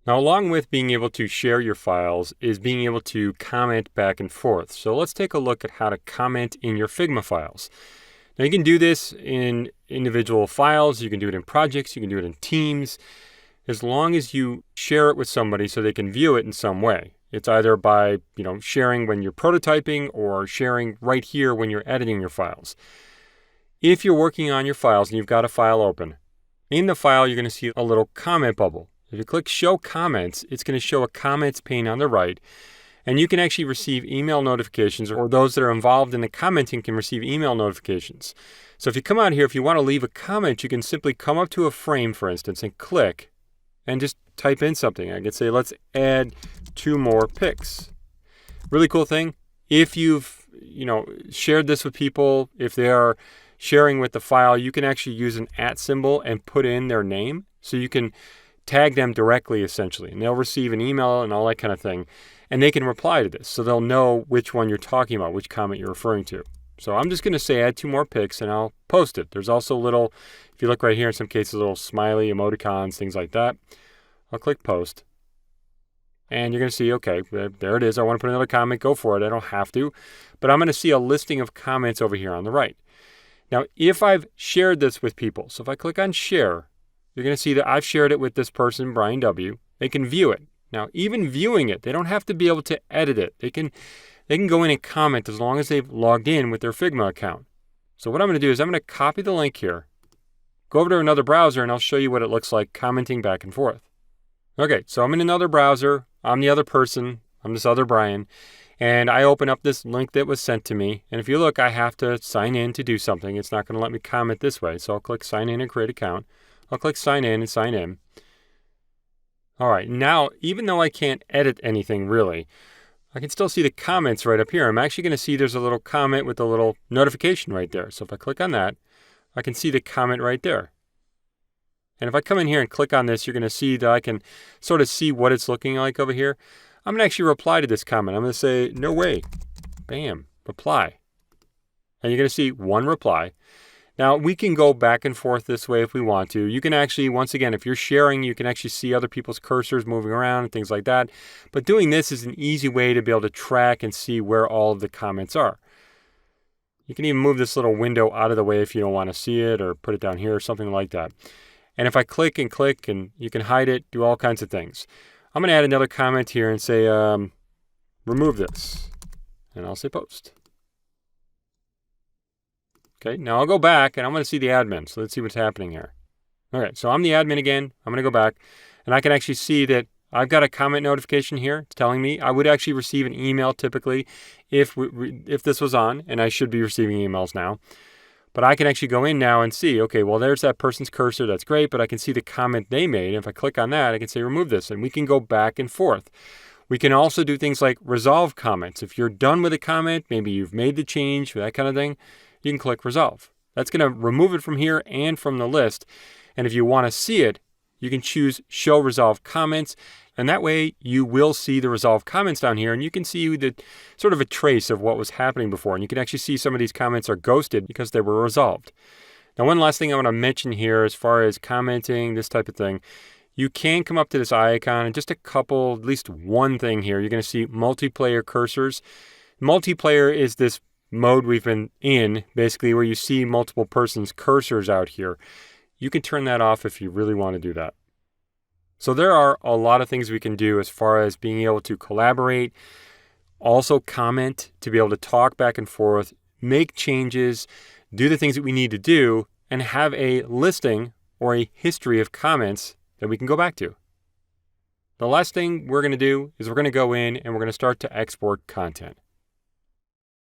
Now, along with being able to share your files is being able to comment back and forth. So let's take a look at how to comment in your Figma files. Now, you can do this in individual files, you can do it in projects, you can do it in teams, as long as you share it with somebody so they can view it in some way. It's either by, sharing when you're prototyping or sharing right here when you're editing your files. If you're working on your files and you've got a file open, in the file you're going to see a little comment bubble. If you click Show Comments, it's going to show a comments pane on the right, and you can actually receive email notifications, or those that are involved in the commenting can receive email notifications. So if you come out here, if you want to leave a comment, you can simply come up to a frame, for instance, and click, and just type in something. I could say, let's add 2 more pics. Really cool thing. If you've, shared this with people, if they are sharing with the file, you can actually use an @ symbol and put in their name. So you can tag them directly, essentially, and they'll receive an email and all that kind of thing. And they can reply to this. So they'll know which one you're talking about, which comment you're referring to. So I'm just going to say add 2 more pics and I'll post it. There's also little, if you look right here, in some cases, little smiley emoticons, things like that. I'll click post. And you're going to see, okay, there it is. I want to put another comment. Go for it. I don't have to. But I'm going to see a listing of comments over here on the right. Now, if I've shared this with people, so if I click on share, you're going to see that I've shared it with this person, Brian W. They can view it. Now, even viewing it, they don't have to be able to edit it. They can go in and comment as long as they've logged in with their Figma account. So what I'm going to do is I'm going to copy the link here, go over to another browser, and I'll show you what it looks like commenting back and forth. Okay, so I'm in another browser. I'm the other person. I'm this other Brian. And I open up this link that was sent to me. And if you look, I have to sign in to do something. It's not going to let me comment this way. So I'll click sign in and create account. I'll click sign in and sign in. All right, now, even though I can't edit anything really, I can still see the comments right up here. I'm actually going to see there's a little comment with a little notification right there. So if I click on that, I can see the comment right there. And if I come in here and click on this, you're going to see that I can sort of see what it's looking like over here. I'm going to actually reply to this comment. I'm going to say, no way. Bam, reply. And you're going to see one reply. Now, we can go back and forth this way if we want to. You can actually, once again, if you're sharing, you can actually see other people's cursors moving around and things like that. But doing this is an easy way to be able to track and see where all of the comments are. You can even move this little window out of the way if you don't want to see it, or put it down here or something like that. And if I click, and you can hide it, do all kinds of things. I'm going to add another comment here and say, remove this. And I'll say post. Okay, now I'll go back and I'm going to see the admin. So let's see what's happening here. Okay, so I'm the admin again. I'm going to go back and I can actually see that I've got a comment notification here. It's telling me I would actually receive an email typically if this was on, and I should be receiving emails now. But I can actually go in now and see, okay, well, there's that person's cursor. That's great, but I can see the comment they made. If I click on that, I can say remove this, and we can go back and forth. We can also do things like resolve comments. If you're done with a comment, maybe you've made the change, that kind of thing, you can click resolve. That's going to remove it from here and from the list. And if you want to see it, you can choose show resolve comments. And that way you will see the resolve comments down here, and you can see the sort of a trace of what was happening before. And you can actually see some of these comments are ghosted because they were resolved. Now, one last thing I want to mention here as far as commenting, this type of thing, you can come up to this icon and just at least one thing here. You're going to see multiplayer cursors. Multiplayer is this mode we've been in, basically, where you see multiple persons' cursors out here. You can turn that off if you really want to do that. So there are a lot of things we can do as far as being able to collaborate, also comment, to be able to talk back and forth, make changes, do the things that we need to do, and have a listing or a history of comments that we can go back to. The last thing we're going to do is we're going to go in and we're going to start to export content.